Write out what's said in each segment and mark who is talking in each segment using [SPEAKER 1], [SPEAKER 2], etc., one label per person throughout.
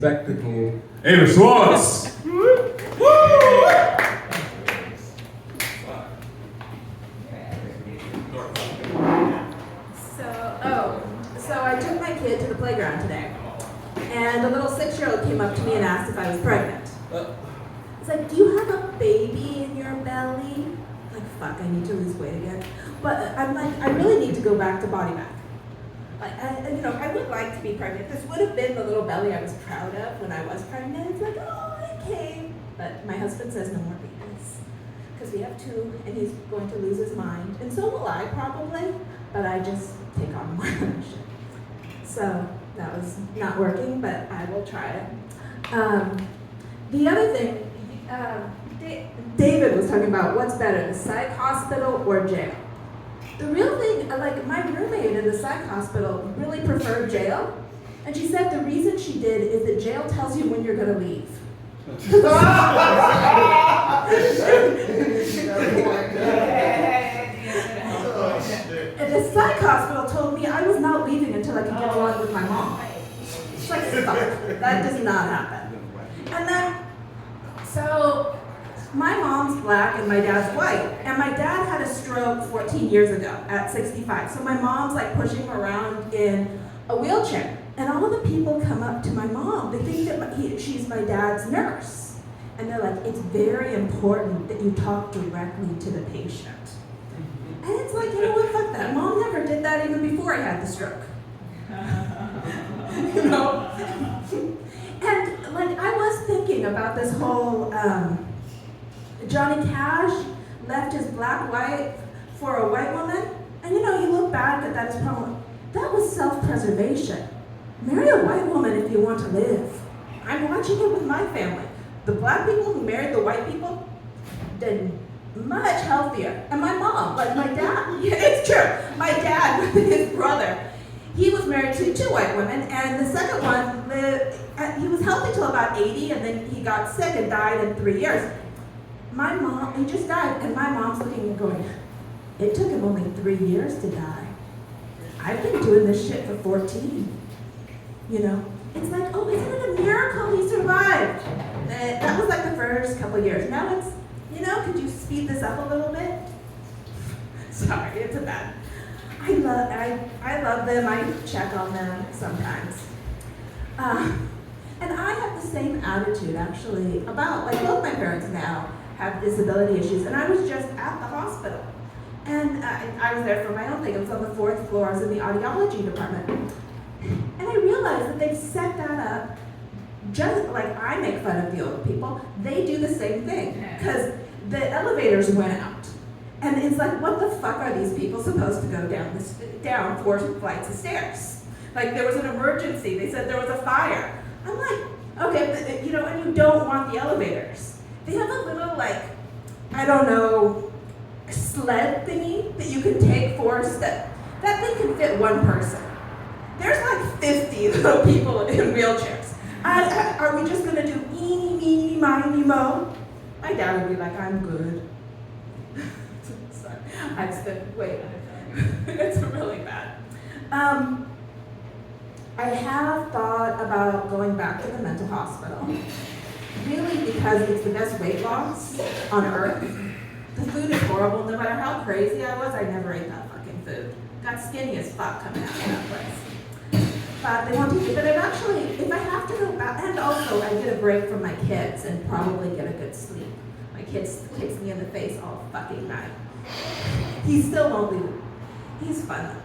[SPEAKER 1] Spectacle. Ava Schwartz!
[SPEAKER 2] So I took my kid to the playground today, and a little 6-year-old came up to me and asked if I was pregnant. It's like, do you have a baby in your belly? Like, fuck, I need to lose weight again. But I'm like, I really need to go back to body back. Like, I would like to be pregnant. This would have been the little belly I was proud of when I was pregnant. It's like, oh, it came. But my husband says no more babies. Because we have 2, and he's going to lose his mind. And so will I, probably. But I just take on more ownership. So that was not working, but I will try it. The other thing, David was talking about what's better, the psych hospital or jail. The real thing, like my roommate in the psych hospital really preferred jail. And she said the reason she did is that jail tells you when you're going to leave. And the psych hospital told me I was not leaving until I could get along with my mom. It's like, stop. That does not happen. And then, so my mom's black and my dad's white. And my dad had a stroke 14 years ago at 65. So my mom's like pushing him around in a wheelchair. And all of the people come up to my mom. They think that she's my dad's nurse. And they're like, it's very important that you talk directly to the patient. And it's like, you know what, fuck that. Mom never did that even before I had the stroke. You know? And like, I was thinking about this whole, Johnny Cash left his black wife for a white woman. And you know, you look back at that as probably, that was self-preservation. Marry a white woman if you want to live. I'm watching it with my family. The black people who married the white people did much healthier. And my mom, like my dad, yeah, it's true. My dad with his brother, he was married to 2 white women, and the second one lived, he was healthy till about 80, and then he got sick and died in 3 years. My mom, he just died, and my mom's looking and going, it took him only 3 years to die. I've been doing this shit for 14. You know? It's like, oh, isn't it a miracle he survived? That was like the first couple of years. Now it's, you know, could you speed this up a little bit? Sorry, it's a bad. I love them. I check on them sometimes. And I have the same attitude, actually, about, like, both my parents now have disability issues, and I was just at the hospital. And I was there for my own thing. It was on the 4th floor. I was in the audiology department. And I realized that they've set that up just like I make fun of the old people. They do the same thing, because the elevators went out. And it's like, what the fuck are these people supposed to go down 4 flights of stairs? Like, there was an emergency. They said there was a fire. I'm like, okay, but, you know, and you don't want the elevators. They have a little, like, I don't know, sled thingy that you can take 4 steps. That thing can fit 1 person. There's like 50 little people in wheelchairs. Are we just gonna do eeny, meeny, miny, mo? My dad would be like, I'm good. Sorry, I said, wait, it's really bad. I have thought about going back to the mental hospital, really because it's the best weight loss on earth. The food is horrible. No matter how crazy I was, I never ate that fucking food. Got skinny as fuck coming out of that place. But they won't teach you. But I've actually, if I have to go back, and also I get a break from my kids and probably get a good sleep. My kid kicks me in the face all fucking night. He still won't leave. He's fun.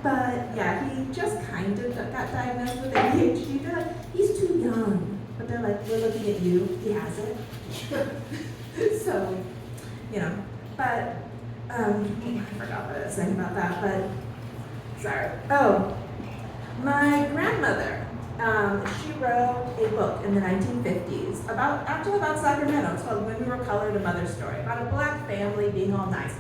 [SPEAKER 2] But yeah, he just kind of got diagnosed with ADHD. They're like, he's too young. But they're like, we're looking at you. He has it. So, you know, but I forgot what I was saying about that, but sorry. Oh, my grandmother, she wrote a book in the 1950s about Sacramento. It's called When We Were Colored, A Mother's Story, about a black family being all nice.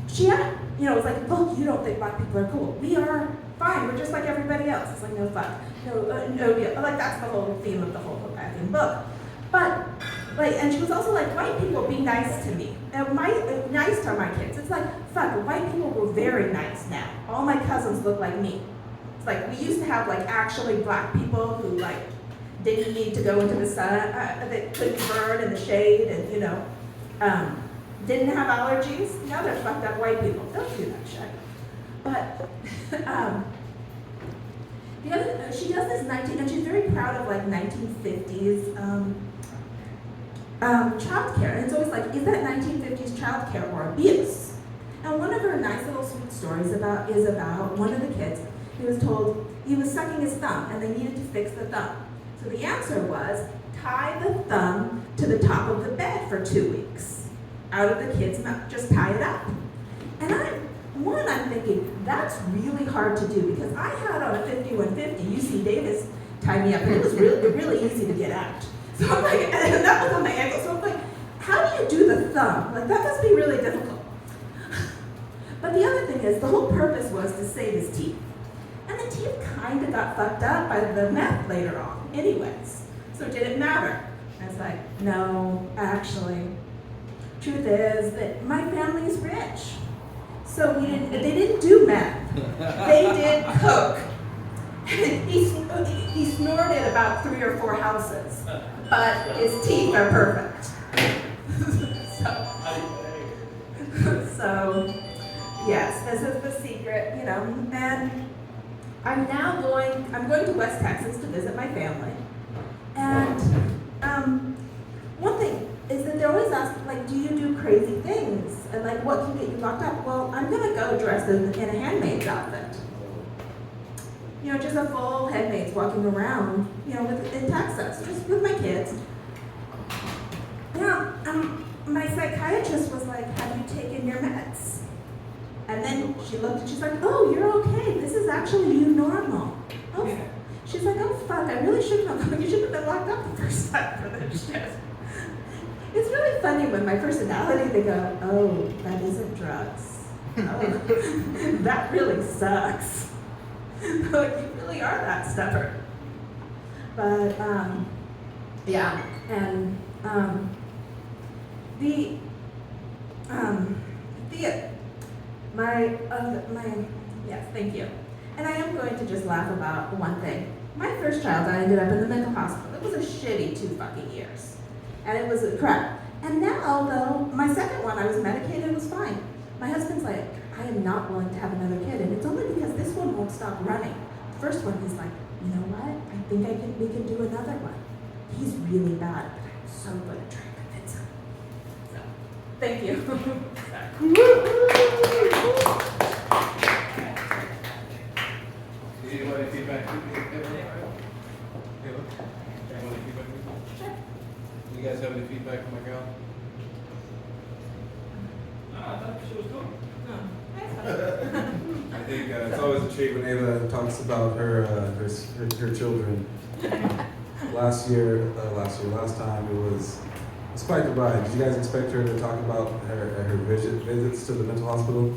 [SPEAKER 2] She had, you know, it was like, look, you don't think black people are cool. We are fine. We're just like everybody else. It's like, no fuck. No deal. But like, that's the whole theme of the whole book. But like, and she was also like, white people be nice to me. And nice to my kids. It's like, fuck, white people were very nice now. All my cousins look like me. It's It's like we used to have like actually black people who like didn't need to go into the sun, that couldn't burn in the shade, and didn't have allergies. Now they're fucked up white people. Don't do that shit. But the other, she does this and she's very proud of like 1950s childcare. And it's always like, is that 1950s childcare or abuse? And one of her nice little sweet stories is about one of the kids. He was told he was sucking his thumb and they needed to fix the thumb. So the answer was, tie the thumb to the top of the bed for 2 weeks. Out of the kid's mouth, just tie it up. And I'm thinking, that's really hard to do because I had on a 5150 UC Davis tie me up and it was really easy to get out. So I'm like, and that was on my ankle. So I'm like, how do you do the thumb? Like that must be really difficult. But the other thing is, the whole purpose was to save his teeth. And the teeth kind of got fucked up by the meth later on anyways. So did it matter? I was like, no, actually. Truth is that my family's rich. So they didn't do meth. They did coke. He snorted about 3 or 4 houses, but his teeth are perfect. So yes, this is the secret, and I'm going to West Texas to visit my family. And one thing is that they always ask, like, do you do crazy things? And like, what can get you locked up? Well, I'm gonna go dressed in a handmaid's outfit. Just a full handmaid's walking around, in Texas, just with my kids. My psychiatrist was like, have you taken your meds? And then she looked and she's like, oh, you're okay. This is actually you normal. Oh. She's like, oh fuck, I really shouldn't have, you should have been locked up the first time for this shit. It's really funny when my personality, they go, oh, that isn't drugs. Oh, that really sucks. Like, you really are that stubborn. But, yeah, and, yes, thank you. And I am going to just laugh about one thing. My first child, I ended up in the mental hospital. It was a shitty 2 fucking years. And it was a crap. And now, though, my second one, I was medicated, it was fine. My husband's like, I am not willing to have another kid. And it's only because this one won't stop running. The first one, he's like, you know what? I think we can do another one. He's really bad, but I'm so good at trying to convince him. So, thank you.
[SPEAKER 3] Anybody feedback? You guys have any feedback from my girl?
[SPEAKER 1] No, I thought she was cool.
[SPEAKER 4] I think it's always a treat when Ava talks about her children. Last time it was quite the ride. Did you guys expect her to talk about her visits to the mental hospital?